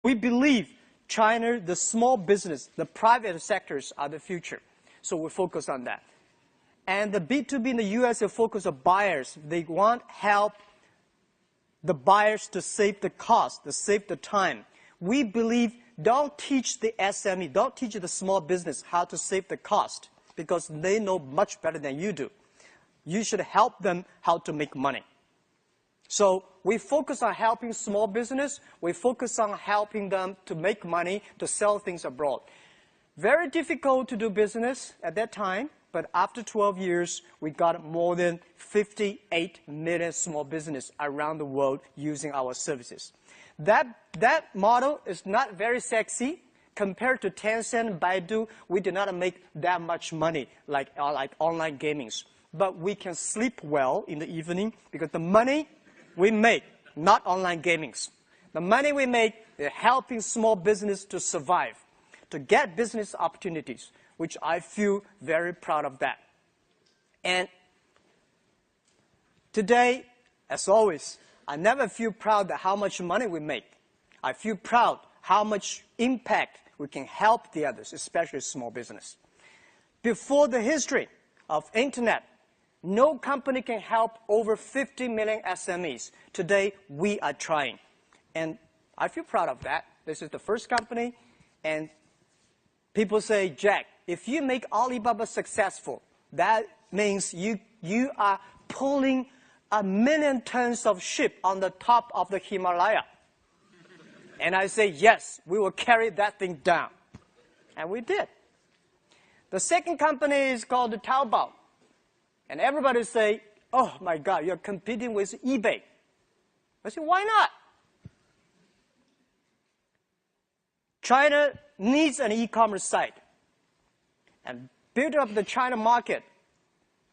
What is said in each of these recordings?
We believe China, the small business, the private sectors are the future. So we focus on that. And the B2B in the U.S. will focus on buyers. They want help the buyers to save the cost, to save the time. We believe don't teach the SME, don't teach the small business how to save the cost because they know much better than you do. You should help them how to make money. So we focus on helping small business. We focus on helping them to make money, to sell things abroad. Very difficult to do business at that time, but after 12 years, we got more than 58 million small businesses around the world using our services. That model is not very sexy. Compared to Tencent and Baidu, we did not make that much money like online gamings. But we can sleep well in the evening because the money we make, not online gamings. The money we make is helping small business to survive, to get business opportunities, which I feel very proud of that. And today, as always, I never feel proud of how much money we make. I feel proud how much impact we can help the others, especially small business. Before the history of internet, no company can help over 50 million SMEs. Today, we are trying. And I feel proud of that. This is the first company. And people say, Jack, if you make Alibaba successful, that means you are pulling 1 million tons of ship on the top of the Himalaya. And I say, yes, we will carry that thing down. And we did. The second company is called Taobao. And everybody say, oh my God, you're competing with eBay. I say, why not? China needs an e-commerce site. And building up the China market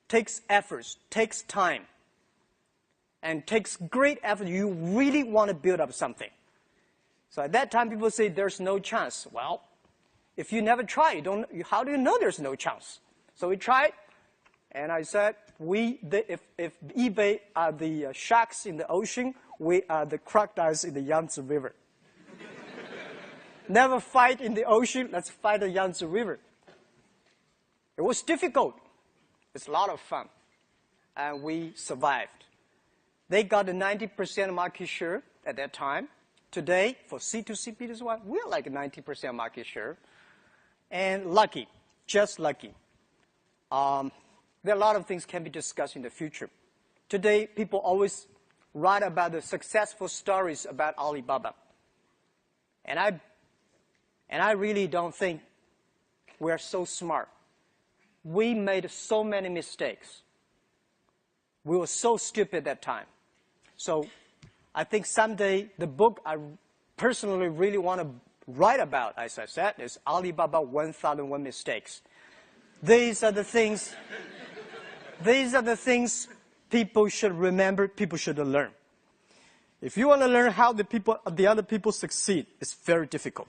takes efforts, takes time, and takes great effort. You really want to build up something. So at that time, people say there's no chance. Well, if you never try, how do you know there's no chance? So we tried, and I said, if eBay are the sharks in the ocean, we are the crocodiles in the Yangtze River. Never fight in the ocean, let's fight the Yangtze River. It was difficult. It's a lot of fun. And we survived. They got a 90% market share at that time. Today, for C2C, B2C, we're like 90% market share. And lucky, just lucky. There are a lot of things can be discussed in the future. Today, people always write about the successful stories about Alibaba. And I really don't think we're so smart. We made so many mistakes. We were so stupid at that time. So I think someday the book I personally really want to write about, as I said, is Alibaba 1001 Mistakes. These are the things people should remember, people should learn. If you want to learn how the other people succeed, it's very difficult.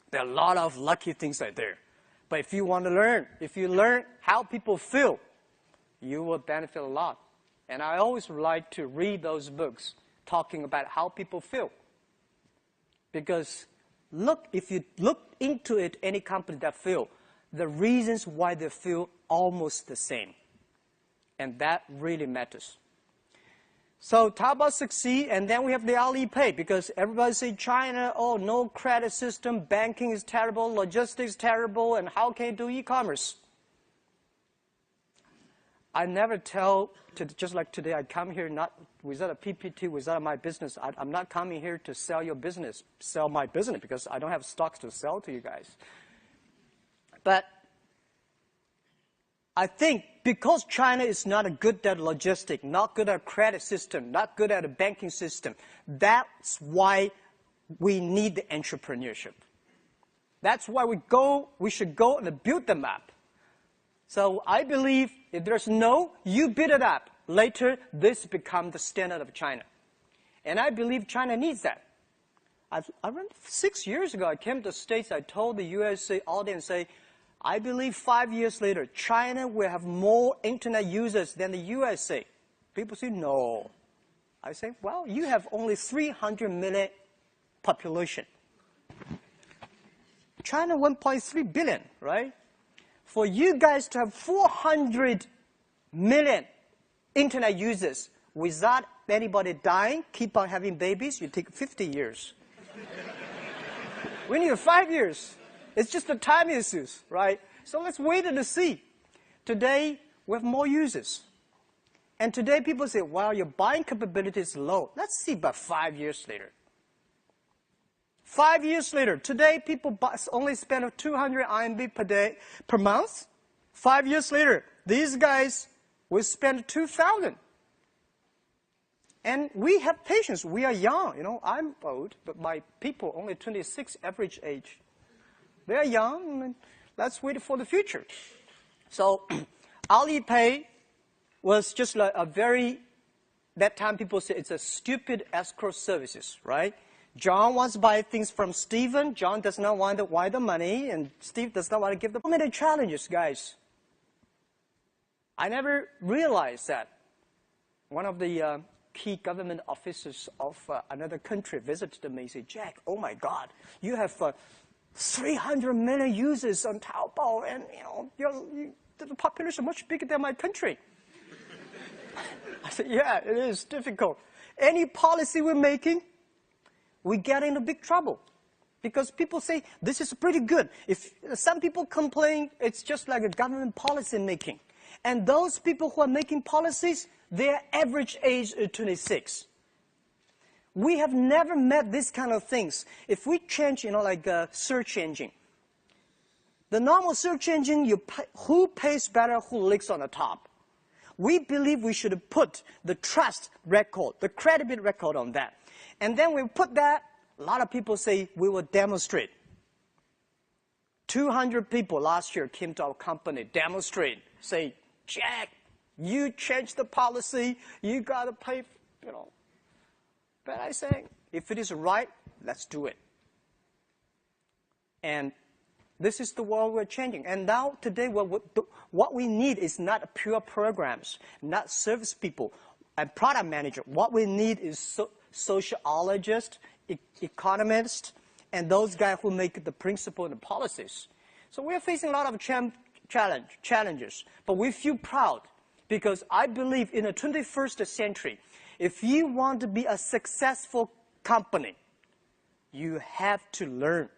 There are a lot of lucky things out there. But if you want to learn, if you learn how people feel, you will benefit a lot. And I always like to read those books talking about how people feel. Because if you look into it, any company that feel, the reasons why they feel almost the same. And that really matters. So Taobao succeed, and then we have the Alipay, because everybody say China, oh, no credit system, banking is terrible, logistics terrible, and how can you do e-commerce? I never tell, just like today, I come here not without a PPT, without my business. I'm not coming here to sell your business, sell my business, because I don't have stocks to sell to you guys. But I think because China is not good at logistics, not good at credit system, not good at a banking system, that's why we need the entrepreneurship. That's why we should go and build them up. So I believe if there's no, you build it up. Later, this becomes the standard of China. And I believe China needs that. I remember 6 years ago, I came to the States, I told the USA audience, I believe 5 years later, China will have more internet users than the USA. People say, no. I say, well, you have only 300 million population. China 1.3 billion, right? For you guys to have 400 million internet users without anybody dying, keep on having babies, you take 50 years. We need 5 years. It's just the time issues, right? So let's wait and see. Today, we have more users. And today people say, well, your buying capability is low. Let's see about 5 years later. 5 years later, today people only spend 200 RMB per month. 5 years later, these guys will spend 2,000. And we have patience. We are young. You know, I'm old, but my people only 26 average age. They are young, and let's wait for the future. So Alipay was just like a very, that time people say it's a stupid escrow services, right? John wants to buy things from Stephen. John does not want to wire the money, and Steve does not want to give the. So many challenges, guys. I never realized that. One of the key government officers of another country visited me and said, Jack, oh my God, you have 300 million users on Taobao, and the population much bigger than my country. I said, yeah, it is difficult. Any policy we're making, we get into big trouble. Because people say, this is pretty good. If some people complain, it's just like a government policy making. And those people who are making policies, their average age is 26. We have never met these kind of things. If we change, like a search engine, the normal search engine, who pays better, who licks on the top. We believe we should put the trust record, the credibility record on that. And then we put that, a lot of people say we will demonstrate. 200 people last year came to our company, demonstrate, say, Jack, you changed the policy, you got to pay, But I say, if it is right, let's do it. And this is the world we're changing. And now, today, what we need is not pure programs, not service people and product manager. What we need is sociologists, economists, and those guys who make the principle and the policies. So we're facing a lot of challenges, but we feel proud because I believe in the 21st century, if you want to be a successful company, you have to learn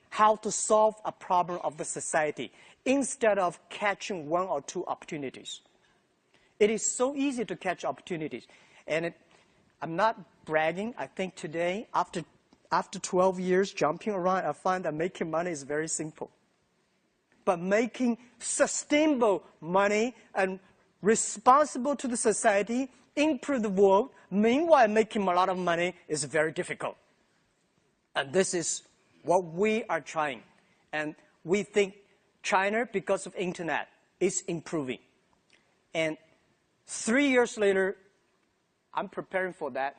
how to solve a problem of the society instead of catching one or two opportunities. It is so easy to catch opportunities. And I'm not bragging. I think today, after 12 years jumping around, I find that making money is very simple. But making sustainable money and responsible to the society, improve the world, meanwhile making a lot of money is very difficult. And this is what we are trying. And we think China, because of internet, is improving. And 3 years later, I'm preparing for that.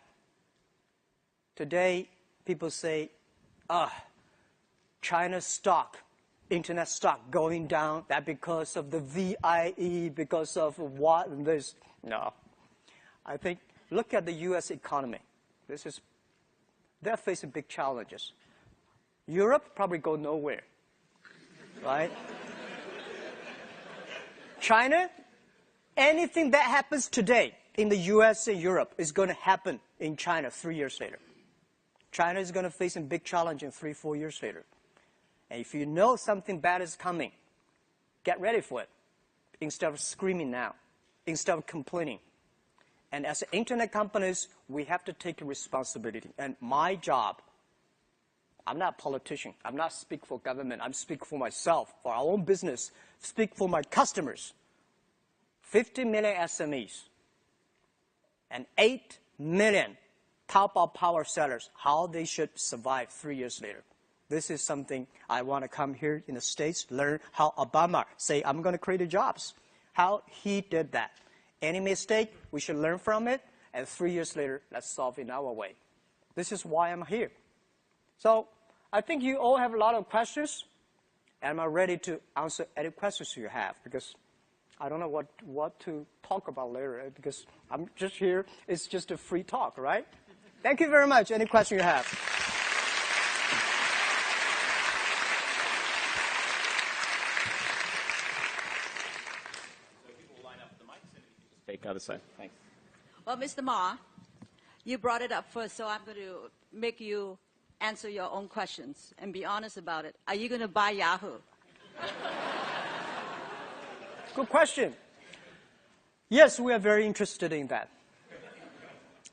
Today, people say, China's stock, internet stock going down, that because of the VIE, because of what and this. No. I think, look at the US economy. They're facing big challenges. Europe probably go nowhere, right? China, anything that happens today in the US and Europe is going to happen in China 3 years later. China is going to face a big challenge in 3-4 years later. And if you know something bad is coming, get ready for it instead of screaming now, instead of complaining. And as internet companies, we have to take responsibility. And my job, I'm not a politician. I'm not speak for government. I'm speak for myself, for our own business, speak for my customers. 50 million SMEs and 8 million Taobao power sellers, how they should survive 3 years later. This is something I want to come here in the States, learn how Obama say, I'm going to create jobs, how he did that. Any mistake, we should learn from it, and 3 years later, let's solve it in our way. This is why I'm here. So I think you all have a lot of questions, and I'm ready to answer any questions you have, because I don't know what to talk about later, because I'm just here. It's just a free talk, right? Thank you very much. Any question you have? got to say. Thanks. Well, Mr. Ma, you brought it up first, so I'm going to make you answer your own questions and be honest about it. Are you going to buy Yahoo? Good question. Yes, we are very interested in that.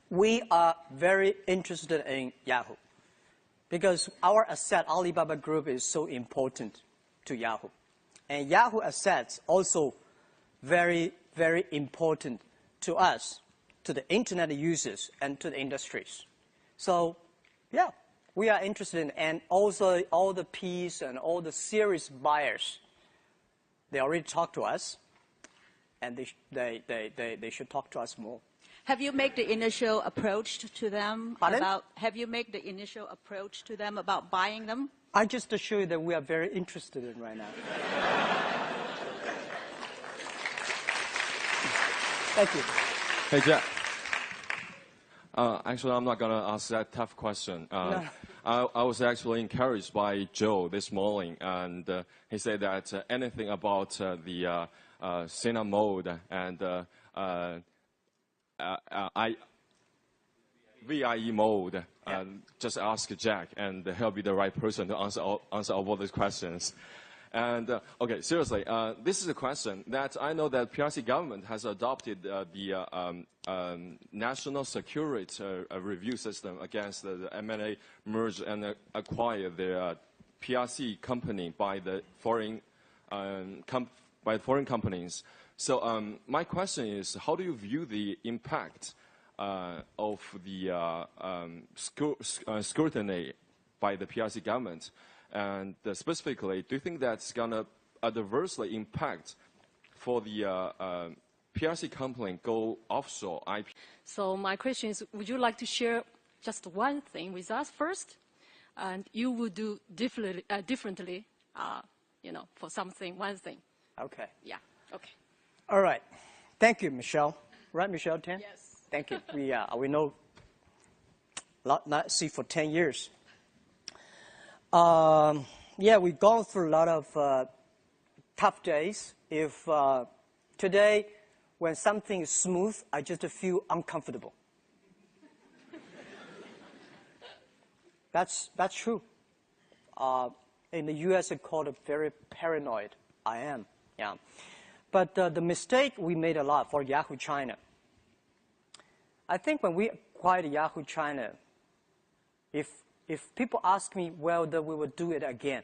We are very interested in Yahoo because our asset, Alibaba Group, is so important to Yahoo. And Yahoo assets also very, very important to us, to the internet users, and to the industries. So, yeah, we are interested in, and also all the Ps and all the serious buyers, they already talked to us, and they should talk to us more. Have you made the initial approach to them? Pardon? Have you made the initial approach to them about buying them? I just assure you that we are very interested in right now. Thank you. Hey, Jack. Actually, I'm not going to ask that tough question. No. I was actually encouraged by Joe this morning, and he said that anything about the cinema mode and VIE mode, just ask Jack, and he'll be the right person to answer all those questions. And okay, seriously, this is a question that I know that PRC government has adopted the national security review system against the M&A merge and acquire the PRC company by the foreign companies. So my question is, how do you view the impact of the scrutiny by the PRC government? And specifically, do you think that's going to adversely impact for the PRC company go offshore IP? So my question is, would you like to share just one thing with us first? And you would do differently, for something, one thing. Okay. Yeah, okay. All right. Thank you, Michelle. Right, Michelle, 10? Yes. Thank you. We know, not see for 10 years. Yeah, we've gone through a lot of tough days. If today, when something is smooth, I just feel uncomfortable. That's true. In the U.S., it's called very paranoid. I am, yeah. But the mistake we made a lot for Yahoo China. I think when we acquired Yahoo China, if people ask me whether we will do it again,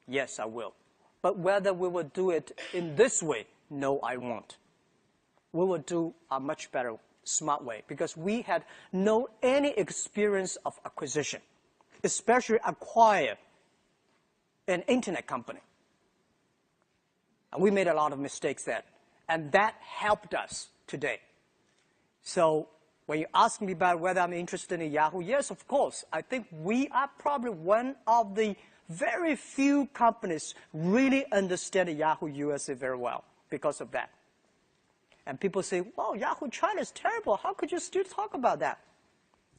yes, I will. But whether we will do it in this way, no, I won't. We will do a much better, smart way, because we had no any experience of acquisition, especially acquire an internet company. And we made a lot of mistakes then, and that helped us today. So when you ask me about whether I'm interested in Yahoo, yes, of course. I think we are probably one of the very few companies really understand Yahoo USA very well because of that. And people say, well, Yahoo China is terrible. How could you still talk about that?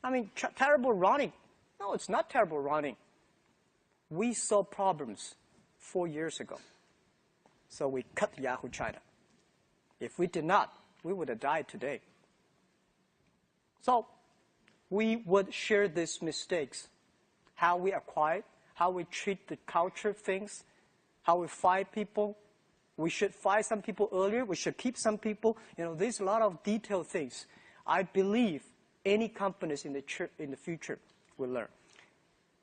I mean, terrible running. No, it's not terrible running. We saw problems 4 years ago. So we cut Yahoo China. If we did not, we would have died today. So we would share these mistakes, how we acquire, how we treat the culture things, how we fire people. We should fire some people earlier. We should keep some people. There's a lot of detailed things. I believe any companies in the future will learn.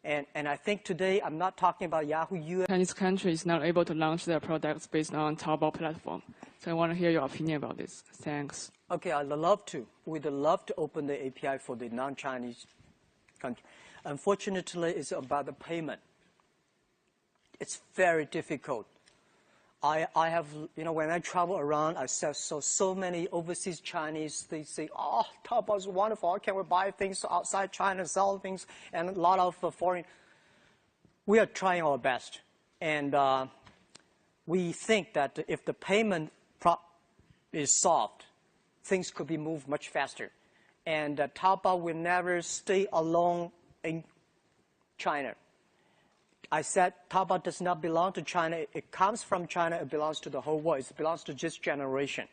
And I think today I'm not talking about Yahoo US. Chinese country is not able to launch their products based on Taobao platform. So I want to hear your opinion about this. Thanks. Okay, I'd love to. We'd love to open the API for the non-Chinese country. Unfortunately, it's about the payment. It's very difficult. I have, when I travel around, I saw so many overseas Chinese, they say, oh, Taobao is wonderful. How can we buy things outside China, sell things, and a lot of foreign. We are trying our best. And we think that if the payment is solved, things could be moved much faster. And Taobao will never stay alone in China. I said Taobao does not belong to China. It comes from China. It belongs to the whole world. It belongs to this generation.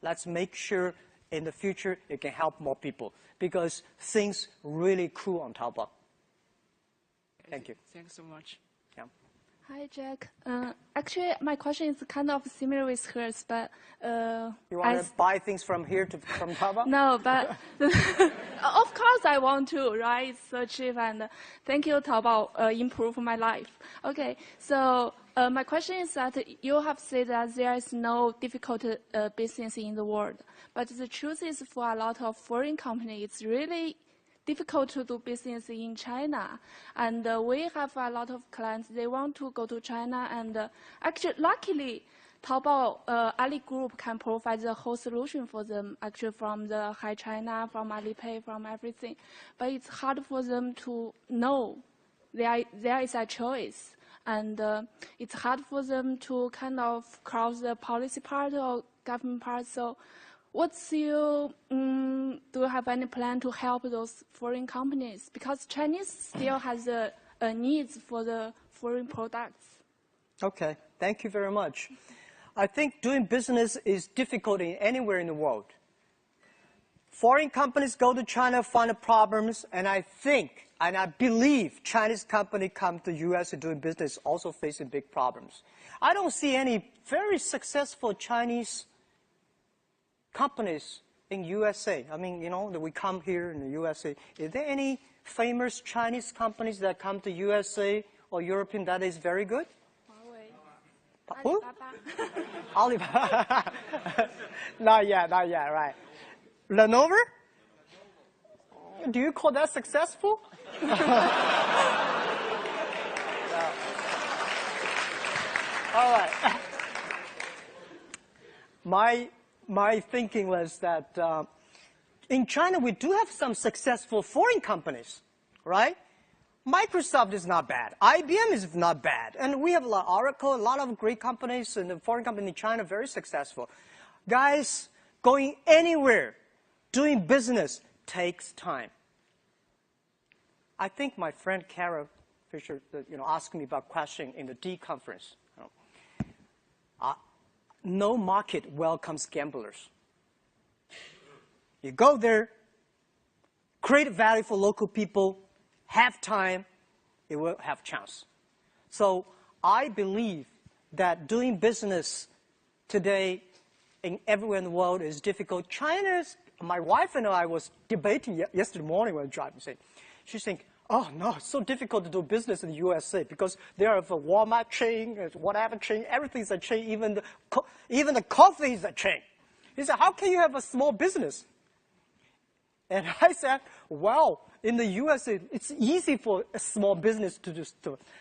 Let's make sure in the future it can help more people because things really cool on Taobao. Thank you. Thanks so much. Yeah. Hi, Jack. Actually, my question is kind of similar with hers, but You want to buy things from Taobao? no, but of course I want to, right? It's so cheap, and thank you, Taobao, improve my life. Okay, so my question is that you have said that there is no difficult business in the world, but the truth is for a lot of foreign companies, it's really difficult to do business in China. And we have a lot of clients, they want to go to China, and actually, luckily, Taobao Ali Group can provide the whole solution for them, actually from the Hi China, from Alipay, from everything. But it's hard for them to know there is a choice. And it's hard for them to kind of cross the policy part or government part. So what's your, do you have any plan to help those foreign companies? Because Chinese still has a needs for the foreign products. Okay, thank you very much. I think doing business is difficult anywhere in the world. Foreign companies go to China, find the problems, and I think, and I believe Chinese companies come to the U.S. and doing business also facing big problems. I don't see any very successful Chinese companies in USA. I mean, you know, that we come here in the USA. Is there any famous Chinese companies that come to USA or European that is very good? Who? Alibaba. Not yet, right. Lenovo? Do you call that successful? All right. My thinking was that in China we do have some successful foreign companies, right? Microsoft is not bad. IBM is not bad. And we have a lot of Oracle, a lot of great companies, and the foreign company in China very successful. Guys, going anywhere, doing business takes time. I think my friend Kara Fisher, asked me about question in the D conference. No market welcomes gamblers. You go there, create value for local people, have time, it will have chance. So I believe that doing business today everywhere in the world is difficult. My wife and I was debating yesterday morning when driving. She's thinking, oh no, it's so difficult to do business in the USA because there is a Walmart chain, whatever chain, everything's a chain, even the coffee is a chain. He said, how can you have a small business? And I said, well, in the USA, it's easy for a small business to do.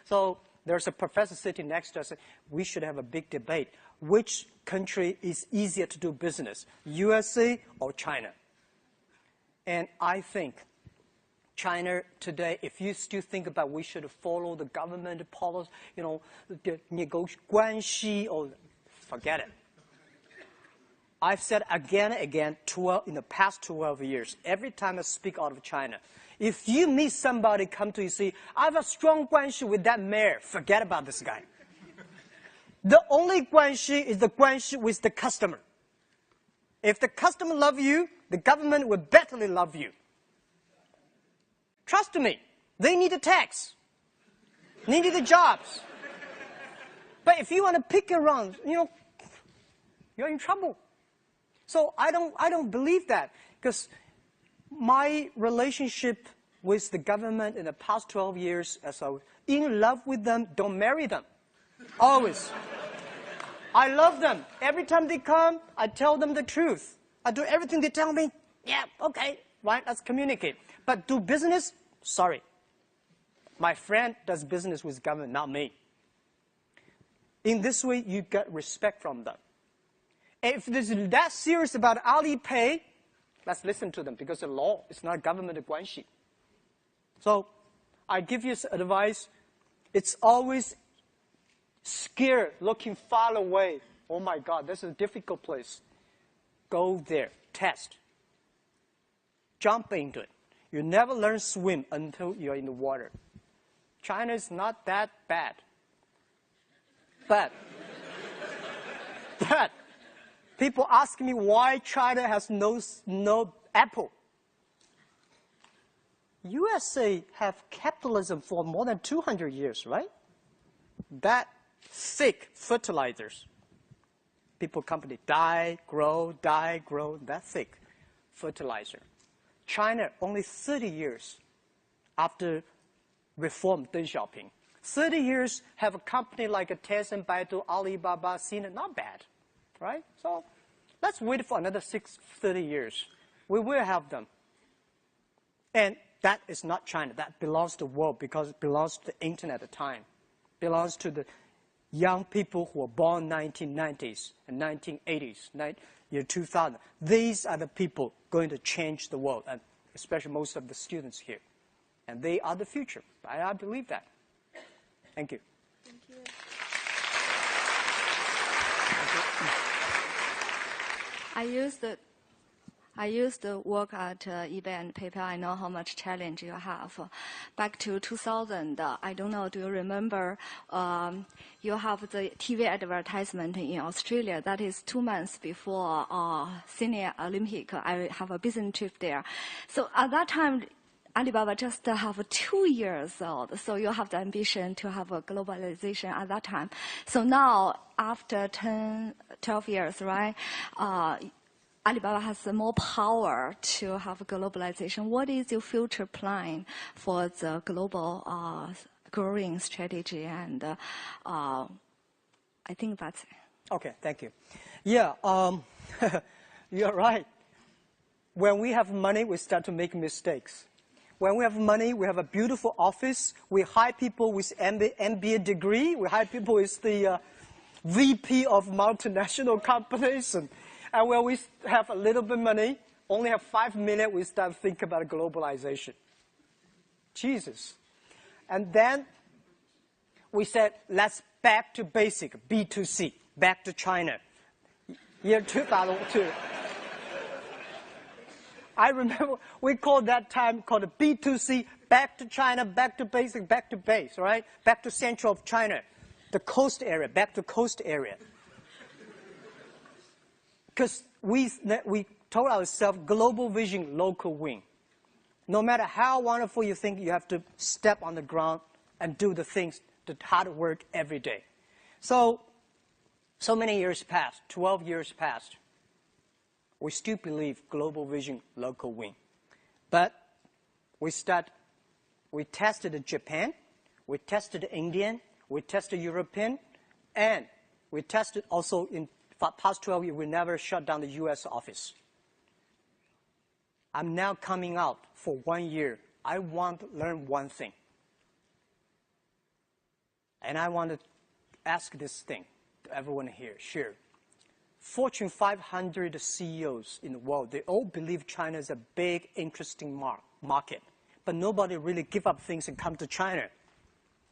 So there's a professor sitting next to us. We should have a big debate. Which country is easier to do business, USA or China? And I think China today, if you still think about we should follow the government policy, the negotiation, or forget it. I've said again and again in the past 12 years, every time I speak out of China, if you meet somebody come to you say, I have a strong guanxi with that mayor, forget about this guy. The only guanxi is the guanxi with the customer. If the customer loves you, the government will better love you. Trust me, they need a tax. They need the jobs. But if you want to pick around, you're in trouble. So I don't believe that, because my relationship with the government in the past 12 years, as I was in love with them, don't marry them. Always. I love them. Every time they come, I tell them the truth. I do everything they tell me. Yeah, okay, right, let's communicate. But do business? Sorry. My friend does business with government, not me. In this way, you get respect from them. If this is that serious about Alipay, let's listen to them, because the law is not government guanxi. So I give you advice. It's always scared, looking far away. Oh my God, this is a difficult place. Go there, test. Jump into it. You never learn swim until you're in the water. China is not that bad. But People ask me why China has no Apple. USA have capitalism for more than 200 years, right? That thick fertilizers. People, company die, grow, that thick fertilizer. China, only 30 years after reform Deng Xiaoping. 30 years have a company like a Tencent, Baidu, Alibaba, Sina, not bad, right? So let's wait for another 30 years. We will have them. And that is not China. That belongs to the world because it belongs to the internet at the time. It belongs to the young people who were born in the 1990s and 1980s, year 2000. These are the people going to change the world, and especially most of the students here. And they are the future. I believe that. Thank you. Thank you. I used to work at eBay and PayPal. I know how much challenge you have. Back to 2000, I don't know, do you remember, you have the TV advertisement in Australia. That is 2 months before Sydney Olympic. I have a business trip there. So at that time, Alibaba just have 2 years old. So you have the ambition to have a globalization at that time. So now, after 12 years, right, Alibaba has more power to have globalization. What is your future plan for the global growing strategy? And I think that's it. Okay, thank you. Yeah, you're right. When we have money, we start to make mistakes. When we have money, we have a beautiful office. We hire people with MBA degree. We hire people with the VP of multinational companies. And when we have a little bit of money, only have 5 million, we start to think about globalization. Jesus. And then we said, let's back to basic, B2C, back to China. Year 2002. I remember we called that time called B2C, back to China, back to basic, back to base, right? Back to central of China, the coast area, back to coast area. Because we told ourselves global vision, local win. No matter how wonderful you think, you have to step on the ground and do the things, the hard work every day. So many years passed, 12 years passed. We still believe global vision, local win. But we tested Japan, we tested Indian, we tested European, and we tested also in past 12 years, we never shut down the US office. I'm now coming out for 1 year. I want to learn one thing. And I want to ask this thing to everyone here, sure. Fortune 500 CEOs in the world, they all believe China is a big, interesting market. But nobody really give up things and come to China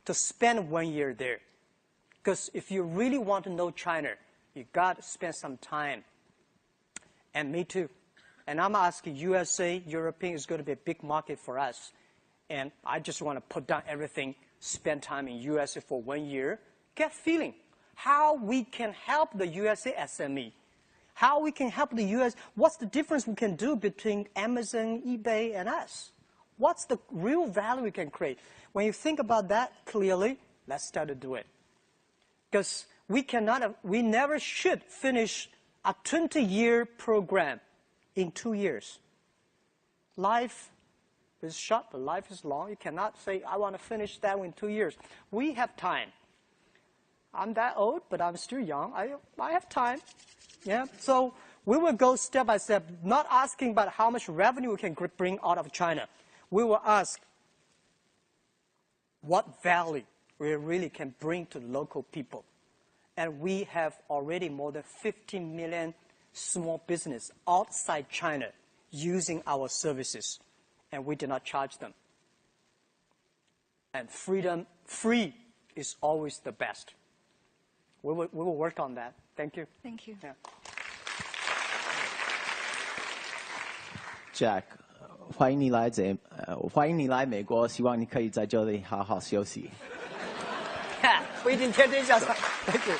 to spend 1 year there. Because if you really want to know China, you got to spend some time. And me too. And I'm asking USA, European is going to be a big market for us. And I just want to put down everything, spend time in USA for 1 year, get feeling how we can help the USA SME, how we can help the US, what's the difference we can do between Amazon, eBay, and us? What's the real value we can create? When you think about that clearly, let's start to do it. Because we never should finish a 20-year program in 2 years. Life is short, but life is long. You cannot say, I want to finish that in 2 years. We have time. I'm that old, but I'm still young. I have time. Yeah. So we will go step by step, not asking about how much revenue we can bring out of China. We will ask what value we really can bring to local people. And we have already more than 15 million small business outside China using our services, and we do not charge them. And free is always the best. We will work on that. Thank you. Thank you. Yeah. Jack, 欢迎你来美国，希望你可以在这里好好休息。不一定天天向上。Thank you.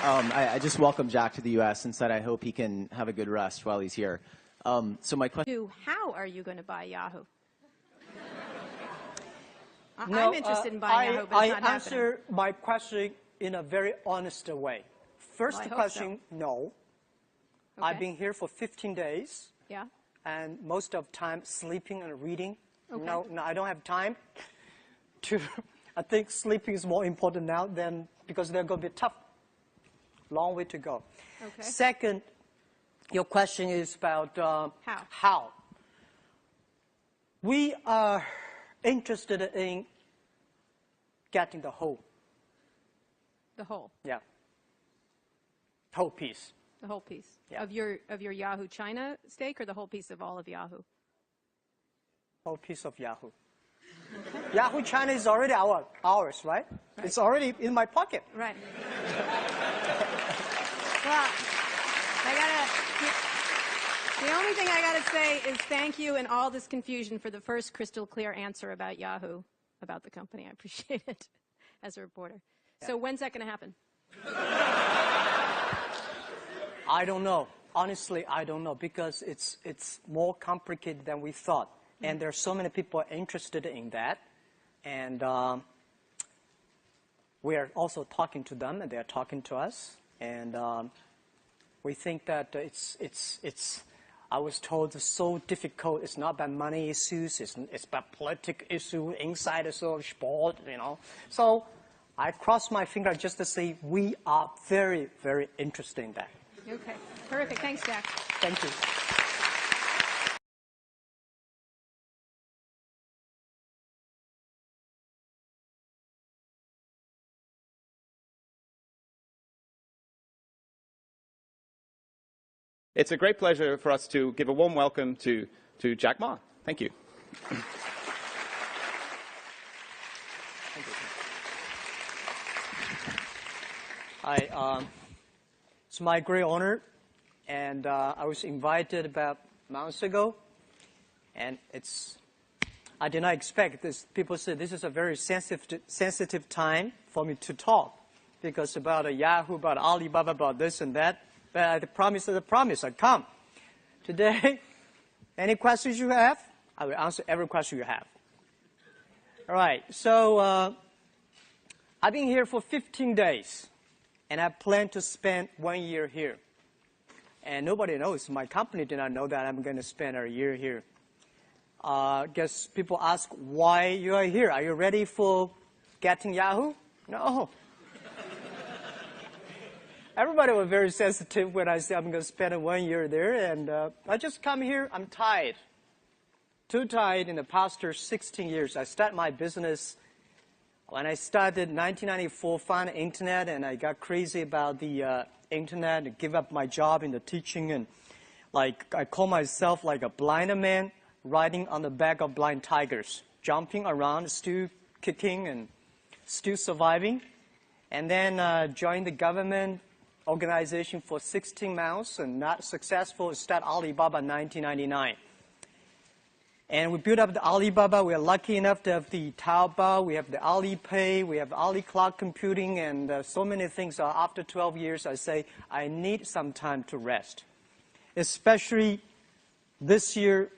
I just welcomed Jack to the U.S. and said I hope he can have a good rest while he's here. So my question... How are you going to buy Yahoo? No, I'm interested in buying Yahoo, but it's not I answer my question in a very honest way. First Well, I hope question, so. no. Okay. I've been here for 15 days. Yeah. And most of the time sleeping and reading. Okay. No, I don't have time to. I think sleeping is more important now than because they're going to be tough. Long way to go. Okay. Second, your question is about how. We are interested in getting the whole. The whole. Yeah. Whole piece. The whole piece. Yeah. Of your Yahoo China stake, or the whole piece of all of Yahoo? Whole piece of Yahoo. Yahoo China is already ours, right? It's already in my pocket. Right. Well, the only thing I gotta say is thank you in all this confusion for the first crystal clear answer about Yahoo, about the company. I appreciate it as a reporter. Yeah. So when's that gonna happen? I don't know. Honestly, I don't know because it's more complicated than we thought. And there are so many people interested in that. And we are also talking to them, and they are talking to us. And we think that I was told it's so difficult. It's not about money issues. It's about political issue, inside of sport, you know. So I cross my finger just to say we are very, very interested in that. Okay. Terrific. Thanks, Jack. Thank you. It's a great pleasure for us to give a warm welcome to Jack Ma. Thank you. Hi, it's my great honor, and I was invited about months ago, and I did not expect this. People said this is a very sensitive time for me to talk, because about Yahoo, about Alibaba, about this and that. But the promise is the promise. I come. Today, any questions you have, I will answer every question you have. All right. So I've been here for 15 days, and I plan to spend 1 year here. And nobody knows. My company did not know that I'm going to spend a year here. I guess people ask why you are here. Are you ready for getting Yahoo? No. Everybody was very sensitive when I said I'm going to spend 1 year there, and I just come here. I'm tired. Too tired in the past 16 years. I started my business when I started in 1994, found the internet, and I got crazy about the internet and give up my job in the teaching, and like I call myself like a blind man riding on the back of blind tigers, jumping around, still kicking and still surviving, and then joined the government organization for 16 months and not successful. Start Alibaba in 1999. And we built up the Alibaba. We are lucky enough to have the Taobao. We have the Alipay. We have Ali Cloud Computing and so many things. After 12 years, I say I need some time to rest. Especially this year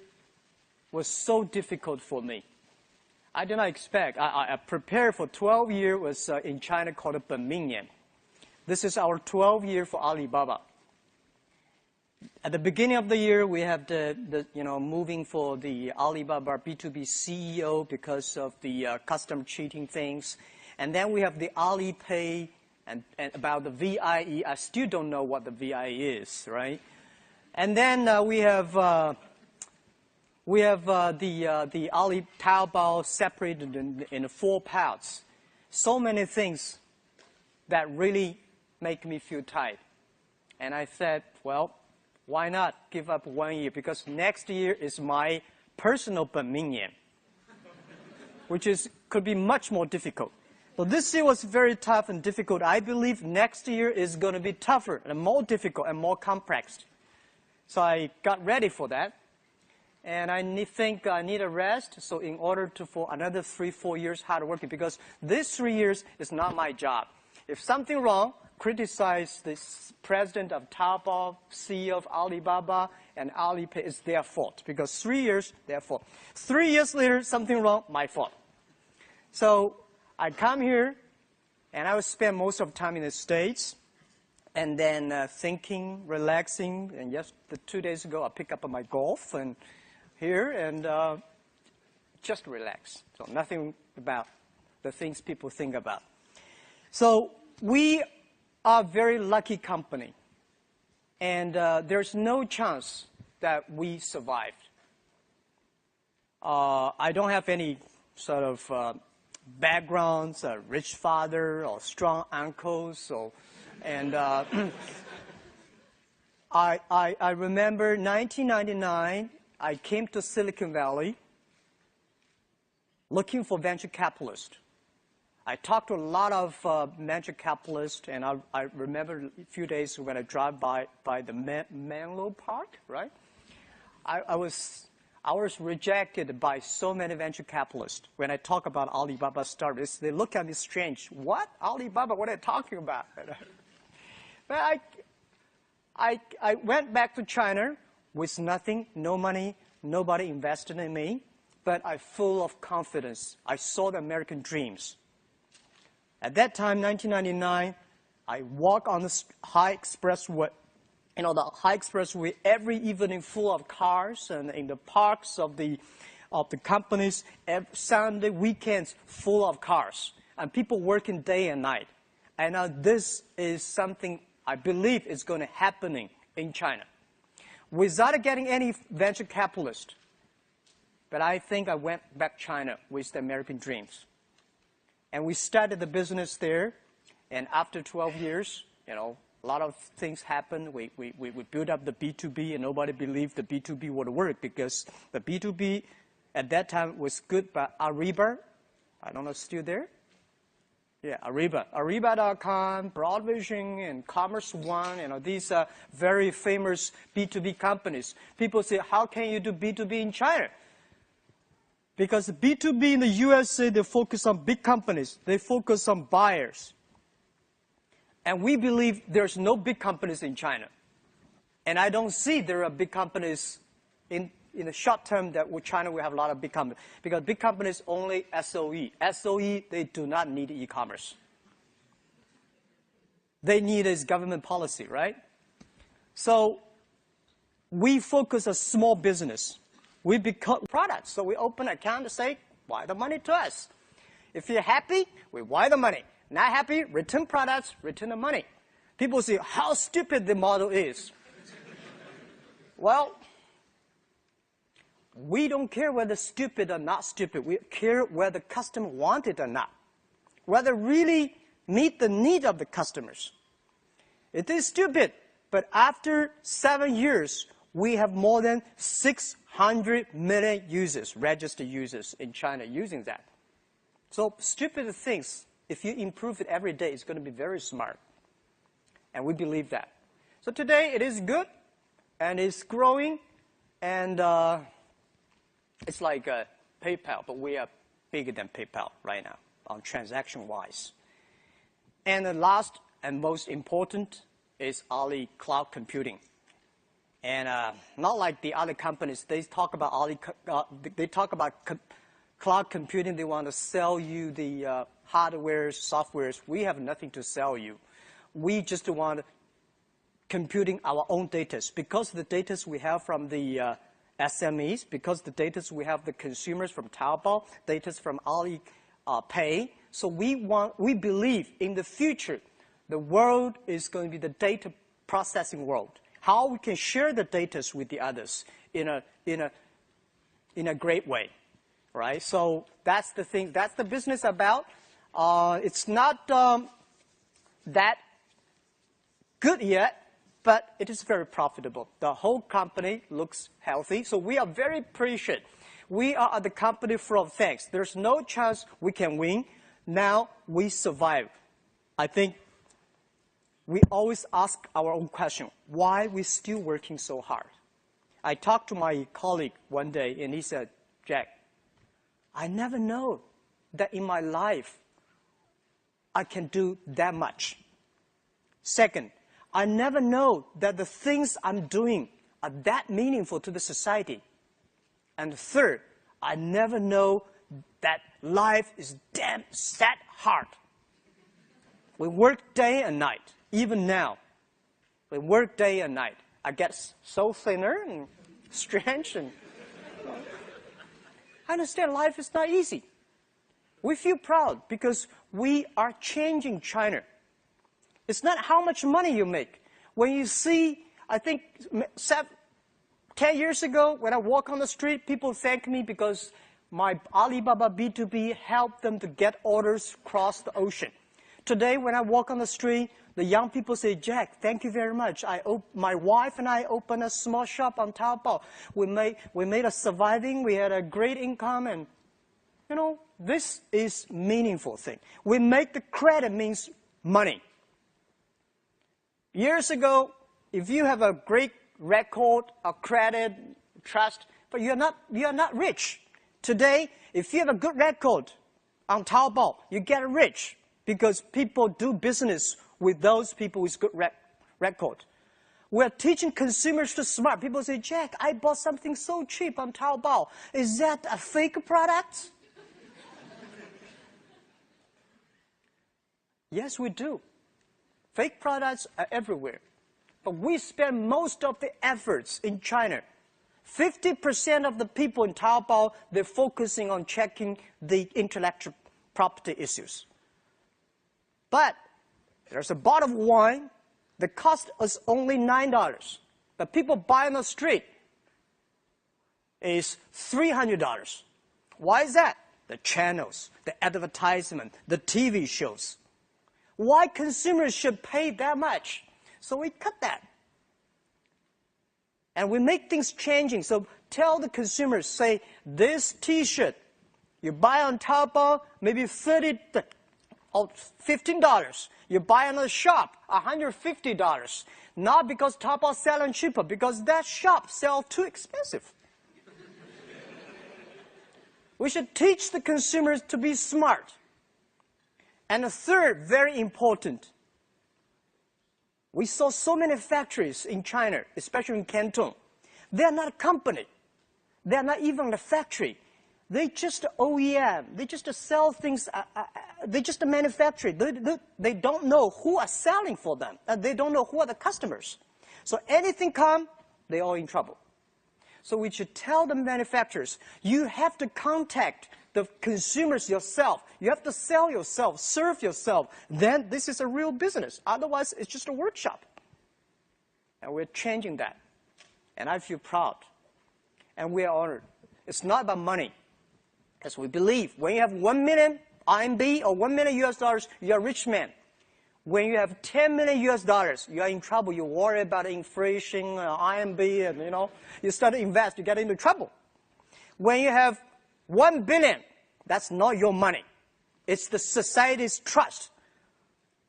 was so difficult for me. I did not expect. I prepared for 12 years was in China called Benmingnian. This is our 12th year for Alibaba. At the beginning of the year, we have the moving for the Alibaba B2B CEO because of the custom cheating things. And then we have the Alipay and about the VIE. I still don't know what the VIE is, right? And then we have the Ali Taobao separated in 4 parts. So many things that really make me feel tired. And I said, well, why not give up 1 year? Because next year is my personal Benmingnian, which could be much more difficult. So this year was very tough and difficult. I believe next year is going to be tougher and more difficult and more complex. So I got ready for that. And I think I need a rest. So in order for another 3-4 years hard working, because this 3 years is not my job. If something wrong, criticize the president of Taobao, CEO of Alibaba, and Alipay. It's their fault because 3 years, their fault. 3 years later, something wrong, my fault. So I come here, and I would spend most of the time in the States, and then thinking, relaxing. And just 2 days ago, I picked up my golf and here and just relax. So nothing about the things people think about. So we are a very lucky company, and there's no chance that we survived. I don't have any sort of backgrounds, a rich father or strong uncles, and I remember 1999, I came to Silicon Valley looking for venture capitalists. I talked to a lot of venture capitalists, and I remember a few days when I drive by the Menlo Park, right? I was rejected by so many venture capitalists. When I talk about Alibaba startups, they look at me strange. What? Alibaba? What are you talking about? But I went back to China with nothing, no money, nobody invested in me, but I'm full of confidence. I saw the American dreams. At that time, 1999, I walk on the high expressway, the high expressway every evening full of cars, and in the parks of the companies, every Sunday, weekends full of cars, and people working day and night. And this is something I believe is going to happen in China. Without getting any venture capitalist, but I think I went back to China with the American dreams. And we started the business there, and after 12 years, a lot of things happened. We built up the B2B, and nobody believed the B2B would work because the B2B at that time was good, but Ariba, I don't know, still there? Yeah, Ariba. Ariba.com, Broadvision, and Commerce One, these are very famous B2B companies. People say, how can you do B2B in China? Because B2B in the USA, they focus on big companies. They focus on buyers. And we believe there's no big companies in China. And I don't see there are big companies in the short term that with China we have a lot of big companies. Because big companies only SOE. SOE, they do not need e-commerce. They need is government policy, right? So we focus on small business. We become products. So we open an account and say, wire the money to us. If you're happy, we wire the money. Not happy, return products, return the money. People say, how stupid the model is. Well, we don't care whether stupid or not stupid. We care whether the customer want it or not. Whether really meet the need of the customers. It is stupid, but after 7 years, we have more than 600 million users, registered users in China using that. So stupid things, if you improve it every day, it's going to be very smart. And we believe that. So today it is good, and it's growing, and it's like PayPal, but we are bigger than PayPal right now on transaction-wise. And the last and most important is Ali Cloud Computing. And not like the other companies, they talk about cloud computing. They want to sell you the hardware, softwares. We have nothing to sell you. We just want computing our own data because the data we have from the SMEs, because the data we have the consumers from Taobao, data from Alipay. So we believe in the future, the world is going to be the data processing world. How we can share the data with the others in a great way, right? So that's the thing. That's the business about. It's not that good yet, but it is very profitable. The whole company looks healthy, so we are very appreciative. We are the company full of thanks. There's no chance we can win. Now we survive. I think we always ask our own question, why we still working so hard? I talked to my colleague one day, and he said, Jack, I never know that in my life I can do that much. Second, I never know that the things I'm doing are that meaningful to the society. And third, I never know that life is damn that hard. We work day and night, even now. We work day and night. I get so thinner and strange. And I understand life is not easy. We feel proud because we are changing China. It's not how much money you make. When you see, I think 10 years ago, when I walk on the street, people thank me because my Alibaba B2B helped them to get orders across the ocean. Today, when I walk on the street, the young people say, Jack, thank you very much. My wife and I opened a small shop on Taobao. We made a surviving. We had a great income. And, you know, this is meaningful thing. We make the credit means money. Years ago, if you have a great record, a credit, trust, but you're not rich. Today, if you have a good record on Taobao, you get rich because people do business with those people with good record. We're teaching consumers to smart. People say, Jack, I bought something so cheap on Taobao. Is that a fake product? Yes, we do. Fake products are everywhere. But we spend most of the efforts in China. 50% of the people in Taobao, they're focusing on checking the intellectual property issues. But there's a bottle of wine that costs us only $9. But people buy on the street is $300. Why is that? The channels, the advertisement, the TV shows. Why consumers should pay that much? So we cut that. And we make things changing. So tell the consumers, say, this T-shirt, you buy on Taobao, maybe $30 or $15. You buy in a shop, $150. Not because Taobao selling cheaper, because that shop sells too expensive. We should teach the consumers to be smart. And the third, very important, we saw so many factories in China, especially in Canton. They are not a company. They are not even a factory. They just OEM. They just sell things. They just manufacture. They don't know who are selling for them. They don't know who are the customers. So anything come, they're all in trouble. So we should tell the manufacturers, you have to contact the consumers yourself. You have to sell yourself, serve yourself. Then this is a real business. Otherwise, it's just a workshop. And we're changing that. And I feel proud. And we are honored. It's not about money. As we believe, when you have 1 million RMB or $1 million US, you're a rich man. When you have 10 million US dollars, you are in trouble. You worry about inflation, RMB, and you start to invest, you get into trouble. When you have 1 billion, that's not your money. It's the society's trust.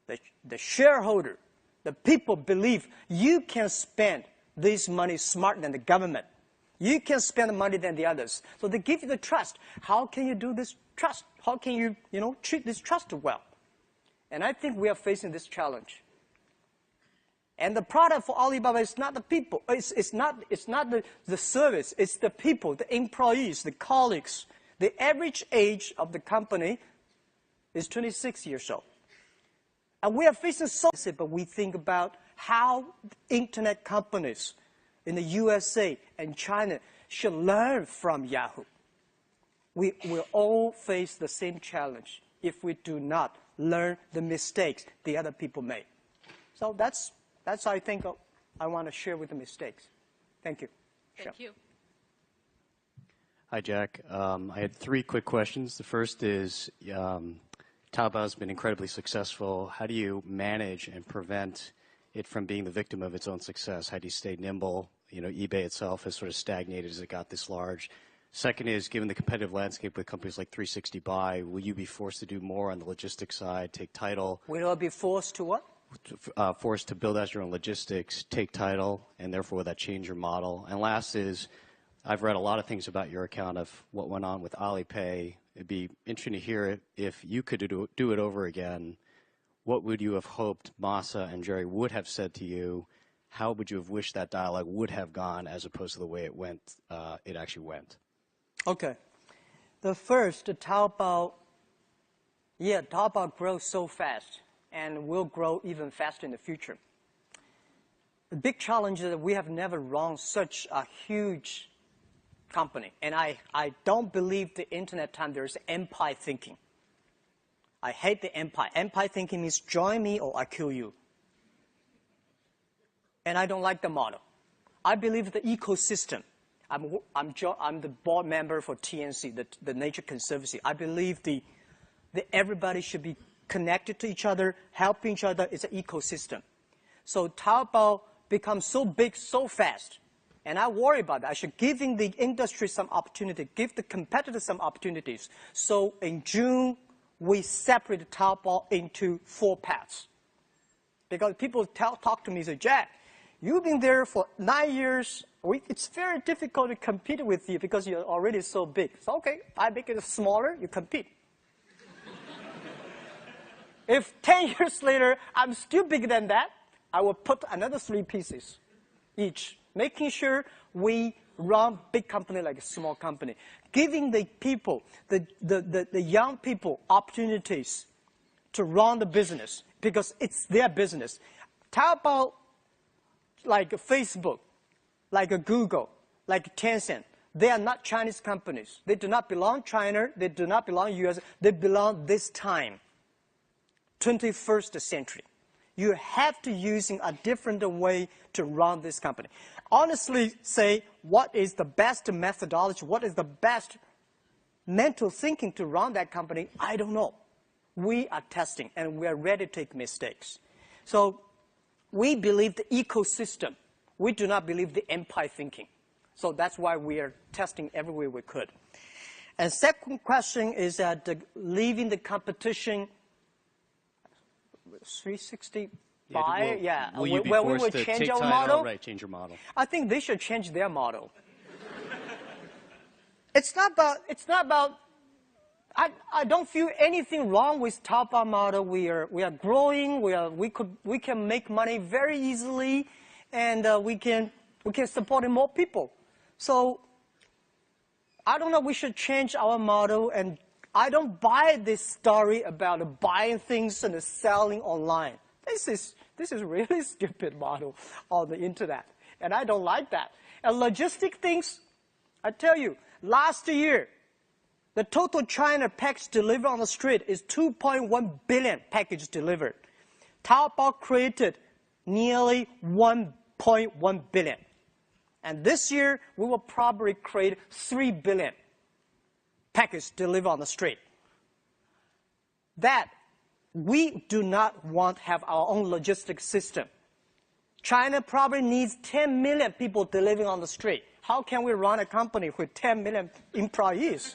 The shareholder, the people believe you can spend this money smarter than the government. You can spend the money than the others. So they give you the trust. How can you do this trust? How can you, treat this trust well? And I think we are facing this challenge. And the product for Alibaba is not the people. It's not the service. It's the people, the employees, the colleagues. The average age of the company is 26 years old. And we are facing but we think about how internet companies in the USA and China should learn from Yahoo. We will all face the same challenge if we do not learn the mistakes the other people made. So that's I think I want to share with the mistakes. Thank you. Thank you. Hi, Jack. I had 3 quick questions. The first is, Taobao has been incredibly successful. How do you manage and prevent it from being the victim of its own success? How do you stay nimble? eBay itself has sort of stagnated as it got this large. Second is, given the competitive landscape with companies like 360buy, will you be forced to do more on the logistics side, take title? Will I be forced to what? Forced to build out your own logistics, take title, and therefore will that change your model? And last is, I've read a lot of things about your account of what went on with Alipay. It'd be interesting to hear if you could do it over again. what would you have hoped Masa and Jerry would have said to you? How would you have wished that dialogue would have gone as opposed to the way it went? It actually went. Okay. The first, Taobao grows so fast and will grow even faster in the future. The big challenge is that we have never run such a huge company. And I don't believe the internet time there's empire thinking. I hate the empire. Empire thinking means join me or I kill you. And I don't like the model. I believe the ecosystem. I'm the board member for TNC, the Nature Conservancy. I believe that everybody should be connected to each other, helping each other. It's an ecosystem. So Taobao becomes so big so fast. And I worry about that. I should give the industry some opportunity, give the competitors some opportunities. So in June, we separated Taobao into 4 paths. Because people talk to me and say, Jack, you've been there for 9 years. It's very difficult to compete with you because you're already so big. So, okay, I make it smaller, you compete. If 10 years later, I'm still bigger than that, I will put another 3 pieces each, making sure we run big company like a small company, giving the people, the young people opportunities to run the business because it's their business. Taobao, like Facebook, like Google, like Tencent, they are not Chinese companies. They do not belong to China. They do not belong to US. They belong this time, 21st century. You have to using a different way to run this company. Honestly say, what is the best methodology? What is the best mental thinking to run that company? I don't know. We are testing, and we are ready to take mistakes. So we believe the ecosystem. We do not believe the empire thinking. So that's why we are testing every way we could. And second question is that leaving the competition 365, Will you be where we forced will to change take our time model? outright, change your model? I think they should change their model. It's not about. I don't feel anything wrong with Taobao model. We are growing. We can make money very easily, and we can support more people. So I don't know. We should change our model, and I don't buy this story about buying things and selling online. This is really stupid model on the internet, and I don't like that. And logistic things, I tell you, last year, the total China package delivered on the street is 2.1 billion packages delivered. Taobao created nearly 1.1 billion. And this year, we will probably create 3 billion packages delivered on the street. That we do not want to have our own logistics system. China probably needs 10 million people delivering on the street. How can we run a company with 10 million employees?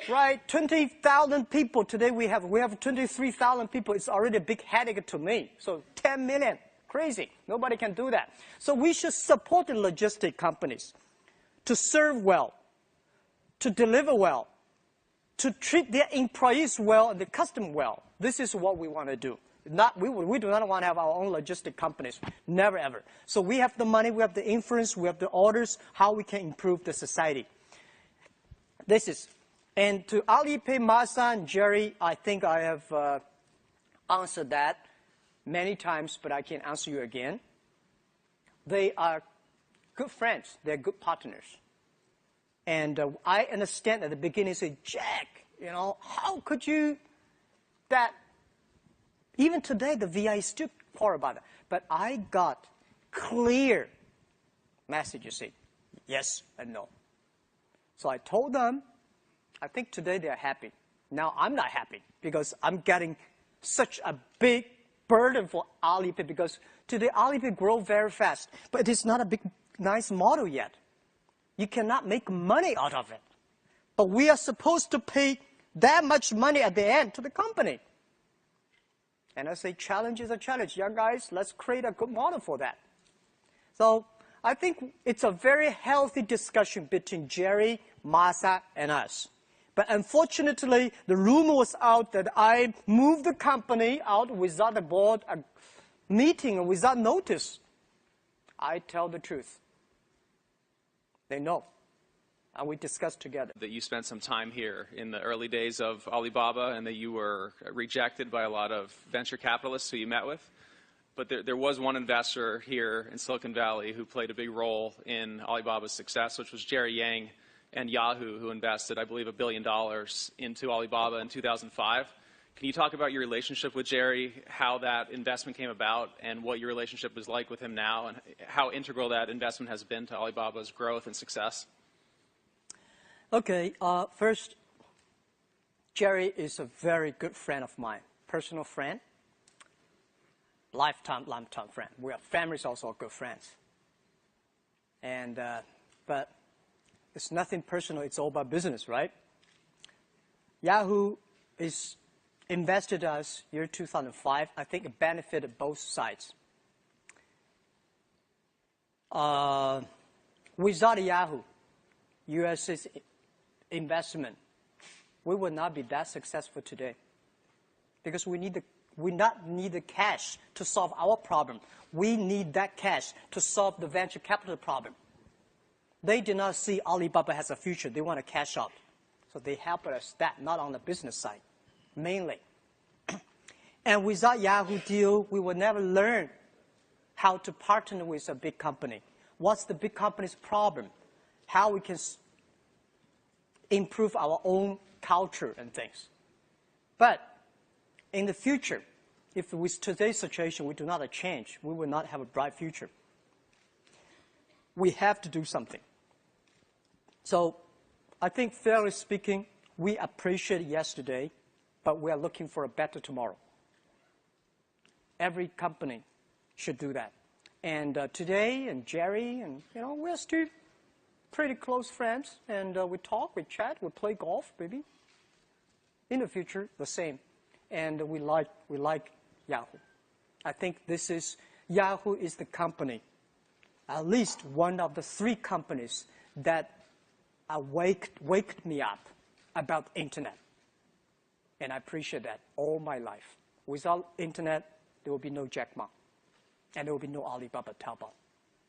Right, 20,000 people. Today we have 23,000 people. It's already a big headache to me. So 10 million, crazy. Nobody can do that. So we should support the logistic companies to serve well, to deliver well, to treat their employees well and the customer well. This is what we want to do. We do not want to have our own logistic companies. Never, ever. So we have the money, we have the influence, we have the orders, how we can improve the society. And to Alipay, Masa, and Jerry, I think I have answered that many times, but I can answer you again. They are good friends. They're good partners. And I understand at the beginning, say, Jack, how could you, that, even today, the VI is still poor about it. But I got clear messages saying yes and no. So I told them, I think today they're happy. Now I'm not happy because I'm getting such a big burden for Alipay because today Alipay grows very fast, but it is not a big, nice model yet. You cannot make money out of it. But we are supposed to pay that much money at the end to the company. And I say, challenge is a challenge. Young guys, let's create a good model for that. So I think it's a very healthy discussion between Jerry, Masa, and us. But unfortunately, the rumor was out that I moved the company out without a board meeting and without notice. I tell the truth. They know. And we discussed together. That you spent some time here in the early days of Alibaba and that you were rejected by a lot of venture capitalists who you met with. But there was one investor here in Silicon Valley who played a big role in Alibaba's success, which was Jerry Yang and Yahoo, who invested, I believe, $1 billion into Alibaba in 2005. Can you talk about your relationship with Jerry, how that investment came about, and what your relationship is like with him now, and how integral that investment has been to Alibaba's growth and success? Okay, first, Jerry is a very good friend of mine, personal friend, lifetime friend. We are families, also good friends. And, but it's nothing personal, it's all about business, right? Yahoo is invested us year 2005. I think it benefited both sides. Without Yahoo, US's investment, we would not be that successful today, because we not need the cash to solve our problem. We need that cash to solve the venture capital problem. They do not see Alibaba has a future. They want to cash out. So they help us that, not on the business side, mainly. And without Yahoo deal, we would never learn how to partner with a big company. What's the big company's problem? How we can improve our own culture and things. But in the future, if with today's situation we do not change, we will not have a bright future. We have to do something. So I think, fairly speaking, we appreciate yesterday, but we are looking for a better tomorrow. Every company should do that. And today, and Jerry, and we're still pretty close friends, and we talk, we chat, we play golf, maybe. In the future, the same. And we like Yahoo. I think Yahoo is the company, at least one of the 3 companies that waked me up about internet. And I appreciate that all my life. Without internet, there will be no Jack Ma, and there will be no Alibaba Taobao.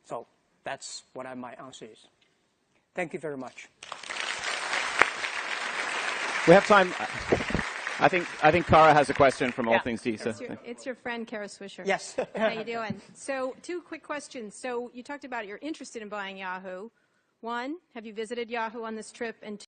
So that's what my answer is. Thank you very much. We have time. I think Kara has a question from All Things D. It's your friend, Kara Swisher. Yes. How you doing? So 2 quick questions. So you talked about you're interested in buying Yahoo. 1, have you visited Yahoo on this trip? And